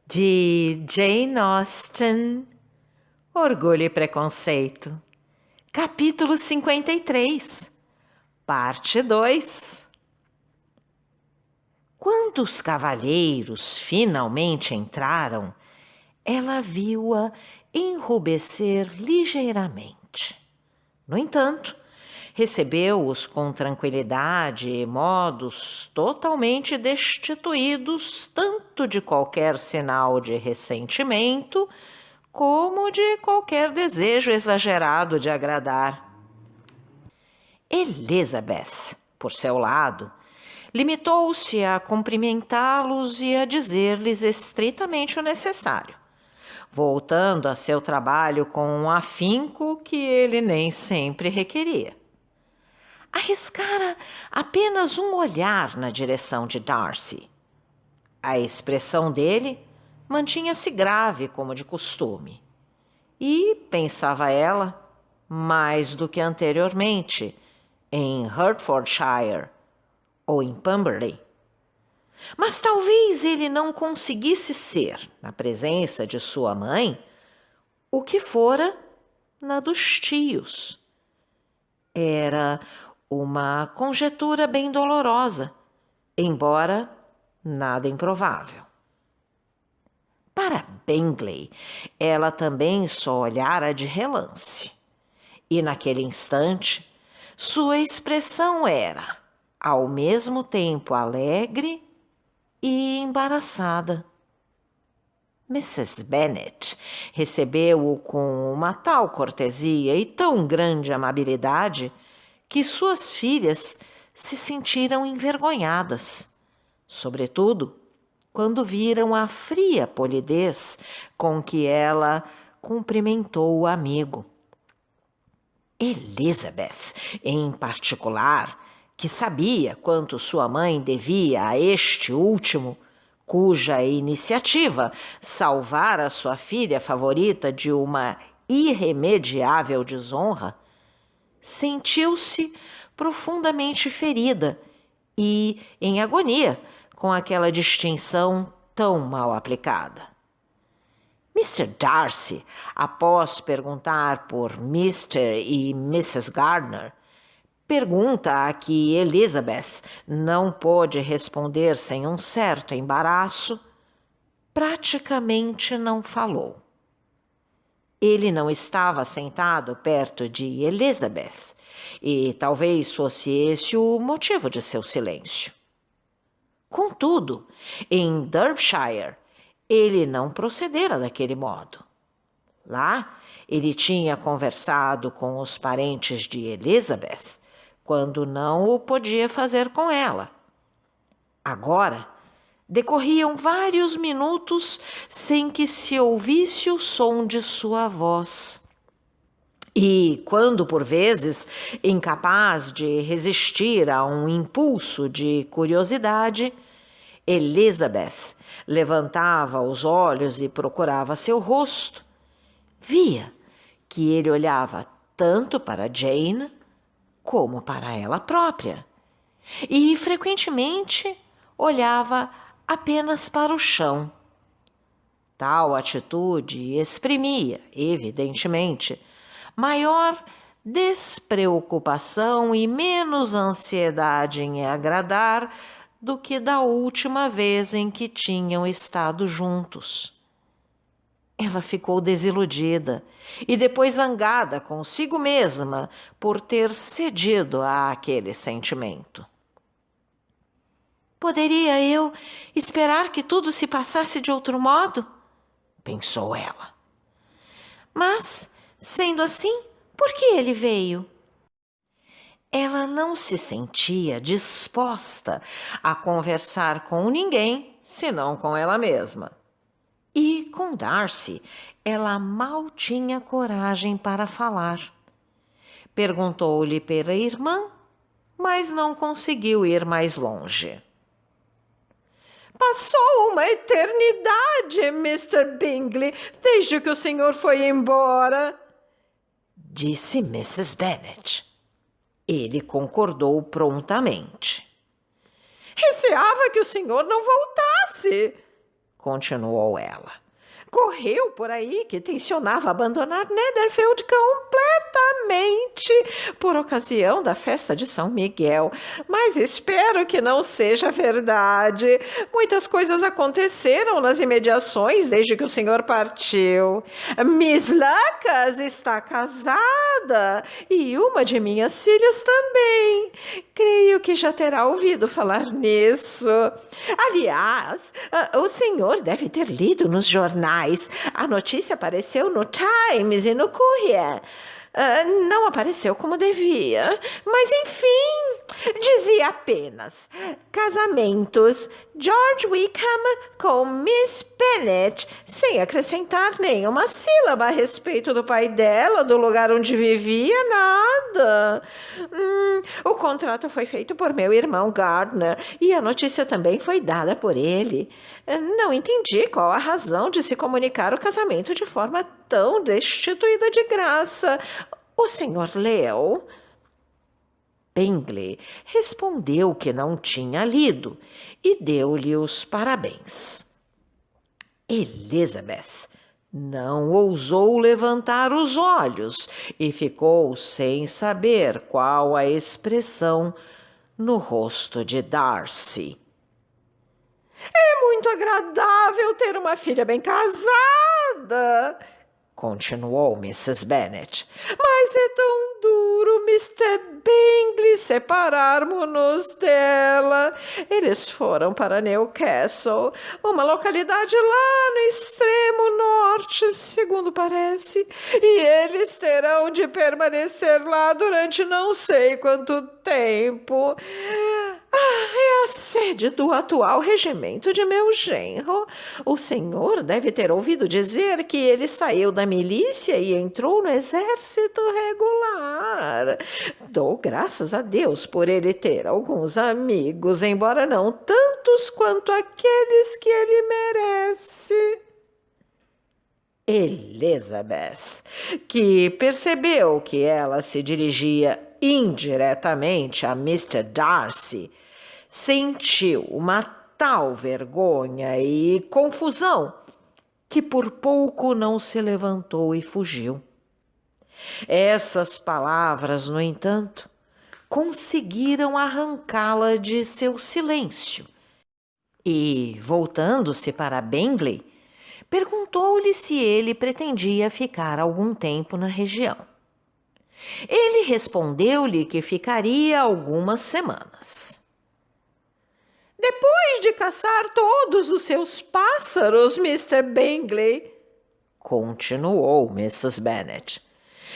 De Jane Austen, Orgulho e Preconceito, capítulo 53, parte 2. Quando os cavalheiros finalmente entraram, ela viu-a enrubescer ligeiramente. No entanto, recebeu-os com tranquilidade e modos totalmente destituídos tanto de qualquer sinal de ressentimento como de qualquer desejo exagerado de agradar. Elizabeth, por seu lado, limitou-se a cumprimentá-los e a dizer-lhes estritamente o necessário, voltando a seu trabalho com um afinco que ele nem sempre requeria. Arriscara apenas um olhar na direção de Darcy. A expressão dele mantinha-se grave como de costume. E, pensava ela, mais do que anteriormente, em Hertfordshire ou em Pemberley. Mas talvez ele não conseguisse ser, na presença de sua mãe, o que fora na dos tios. Era uma conjetura bem dolorosa, embora nada improvável. Para Bingley, ela também só olhara de relance. E naquele instante, sua expressão era, ao mesmo tempo, alegre e embaraçada. Mrs. Bennet recebeu-o com uma tal cortesia e tão grande amabilidade que suas filhas se sentiram envergonhadas, sobretudo quando viram a fria polidez com que ela cumprimentou o amigo. Elizabeth, em particular, que sabia quanto sua mãe devia a este último, cuja iniciativa salvara sua filha favorita de uma irremediável desonra, sentiu-se profundamente ferida e em agonia com aquela distinção tão mal aplicada. Mr. Darcy, após perguntar por Mr. e Mrs. Gardiner, pergunta a que Elizabeth não pôde responder sem um certo embaraço, praticamente não falou. Ele não estava sentado perto de Elizabeth, e talvez fosse esse o motivo de seu silêncio. Contudo, em Derbyshire, ele não procedera daquele modo. Lá, ele tinha conversado com os parentes de Elizabeth, quando não o podia fazer com ela. Agora, decorriam vários minutos sem que se ouvisse o som de sua voz. E quando, por vezes, incapaz de resistir a um impulso de curiosidade, Elizabeth levantava os olhos e procurava seu rosto, via que ele olhava tanto para Jane como para ela própria, e frequentemente olhava apenas para o chão. Tal atitude exprimia, evidentemente, maior despreocupação e menos ansiedade em agradar do que da última vez em que tinham estado juntos. Ela ficou desiludida e depois zangada consigo mesma por ter cedido àquele sentimento. Poderia eu esperar que tudo se passasse de outro modo? Pensou ela. Mas, sendo assim, por que ele veio? Ela não se sentia disposta a conversar com ninguém, senão com ela mesma. E com Darcy, ela mal tinha coragem para falar. Perguntou-lhe pela irmã, mas não conseguiu ir mais longe. Passou uma eternidade, Mr. Bingley, desde que o senhor foi embora, disse Mrs. Bennet. Ele concordou prontamente. Receava que o senhor não voltasse, continuou ela. Correu por aí que tencionava abandonar Netherfield completamente por ocasião da festa de São Miguel, mas espero que não seja verdade. Muitas coisas aconteceram nas imediações desde que o senhor partiu. Miss Lucas está casada e uma de minhas filhas também. Creio que já terá ouvido falar nisso. Aliás, o senhor deve ter lido nos jornais. A notícia apareceu no Times e no Courier. Não apareceu como devia, mas enfim, dizia apenas: casamentos, George Wickham com Miss Bennet, sem acrescentar nenhuma sílaba a respeito do pai dela, do lugar onde vivia, nada. O contrato foi feito por meu irmão Gardner e a notícia também foi dada por ele. Não entendi qual a razão de se comunicar o casamento de forma tão destituída de graça. O senhor leu? Bingley respondeu que não tinha lido e deu-lhe os parabéns. Elizabeth não ousou levantar os olhos e ficou sem saber qual a expressão no rosto de Darcy. É muito agradável ter uma filha bem casada, continuou Mrs. Bennet, mas é tão duro, Mr. Bingley, separarmos-nos dela. Eles foram para Newcastle, uma localidade lá no extremo norte, segundo parece, e eles terão de permanecer lá durante não sei quanto tempo. É a sede do atual regimento de meu genro. O senhor deve ter ouvido dizer que ele saiu da milícia e entrou no exército regular. Dou graças a Deus por ele ter alguns amigos, embora não tantos quanto aqueles que ele merece. Elizabeth, que percebeu que ela se dirigia indiretamente a Mr. Darcy, sentiu uma tal vergonha e confusão que por pouco não se levantou e fugiu. Essas palavras, no entanto, conseguiram arrancá-la de seu silêncio e, voltando-se para Bingley, perguntou-lhe se ele pretendia ficar algum tempo na região. Ele respondeu-lhe que ficaria algumas semanas. Depois de caçar todos os seus pássaros, Mr. Bingley, continuou Mrs. Bennet,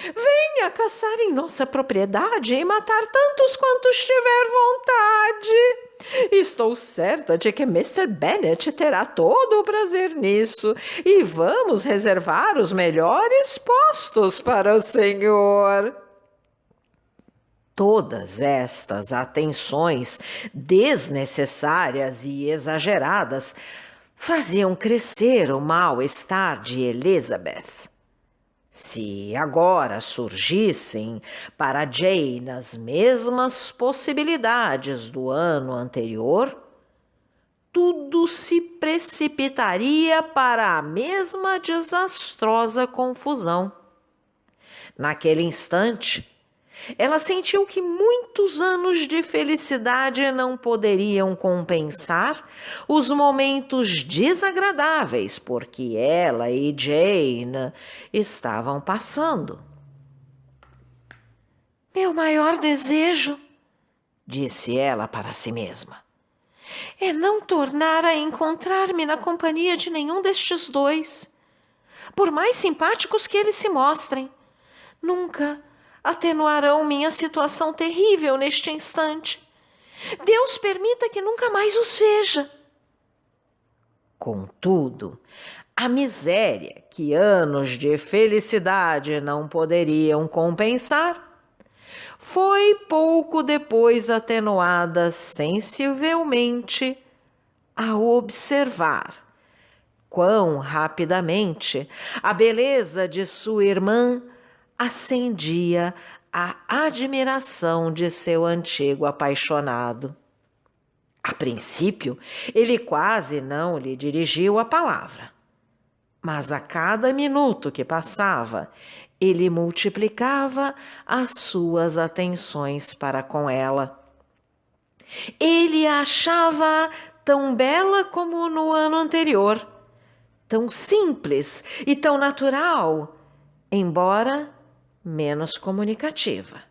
venha caçar em nossa propriedade e matar tantos quantos tiver vontade. Estou certa de que Mr. Bennet terá todo o prazer nisso e vamos reservar os melhores postos para o senhor. Todas estas atenções desnecessárias e exageradas faziam crescer o mal-estar de Elizabeth. Se agora surgissem para Jane as mesmas possibilidades do ano anterior, tudo se precipitaria para a mesma desastrosa confusão. Naquele instante, ela sentiu que muitos anos de felicidade não poderiam compensar os momentos desagradáveis por que ela e Jane estavam passando. Meu maior desejo, disse ela para si mesma, é não tornar a encontrar-me na companhia de nenhum destes dois. Por mais simpáticos que eles se mostrem, nunca atenuarão minha situação terrível neste instante. Deus permita que nunca mais os veja. Contudo, a miséria que anos de felicidade não poderiam compensar foi pouco depois atenuada sensivelmente ao observar quão rapidamente a beleza de sua irmã acendia a admiração de seu antigo apaixonado. A princípio, ele quase não lhe dirigiu a palavra. Mas a cada minuto que passava, ele multiplicava as suas atenções para com ela. Ele a achava tão bela como no ano anterior, tão simples e tão natural, embora menos comunicativa.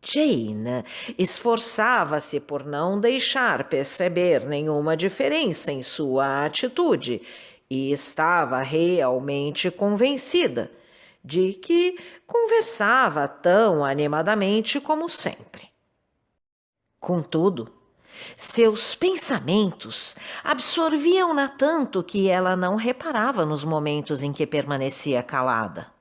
Jane esforçava-se por não deixar perceber nenhuma diferença em sua atitude e estava realmente convencida de que conversava tão animadamente como sempre. Contudo, seus pensamentos absorviam-na tanto que ela não reparava nos momentos em que permanecia calada.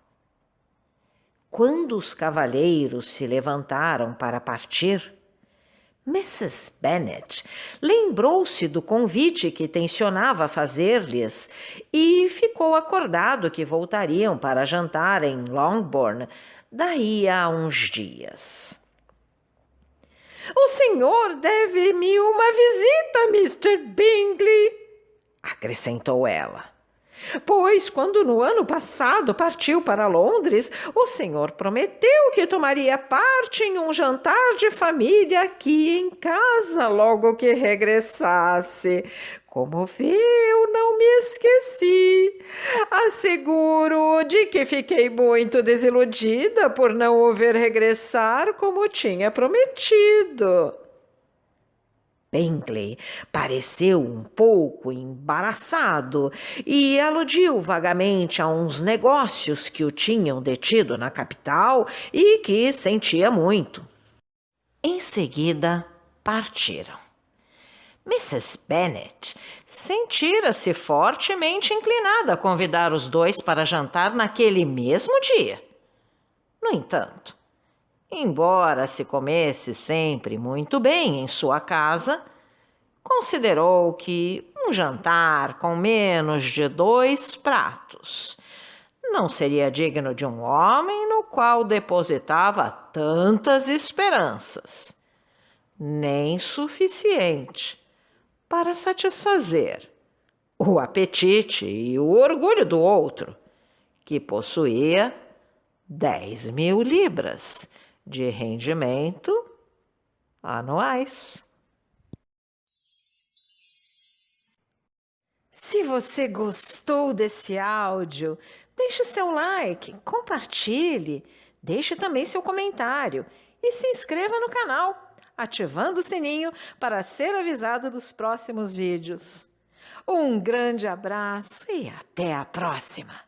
Quando os cavalheiros se levantaram para partir, Mrs. Bennet lembrou-se do convite que tencionava fazer-lhes e ficou acordado que voltariam para jantar em Longbourn daí a uns dias. O senhor deve-me uma visita, Mr. Bingley, acrescentou ela. Pois, quando no ano passado partiu para Londres, o senhor prometeu que tomaria parte em um jantar de família aqui em casa logo que regressasse. Como vê, eu não me esqueci. Asseguro de que fiquei muito desiludida por não o ver regressar como tinha prometido. Bingley pareceu um pouco embaraçado e aludiu vagamente a uns negócios que o tinham detido na capital e que sentia muito. Em seguida, partiram. Mrs. Bennet sentira-se fortemente inclinada a convidar os dois para jantar naquele mesmo dia. No entanto, embora se comesse sempre muito bem em sua casa, considerou que um jantar com menos de 2 pratos não seria digno de um homem no qual depositava tantas esperanças, nem suficiente para satisfazer o apetite e o orgulho do outro, que possuía 10.000 libras de rendimento anuais. Se você gostou desse áudio, deixe seu like, compartilhe, deixe também seu comentário e se inscreva no canal, ativando o sininho para ser avisado dos próximos vídeos. Um grande abraço e até a próxima!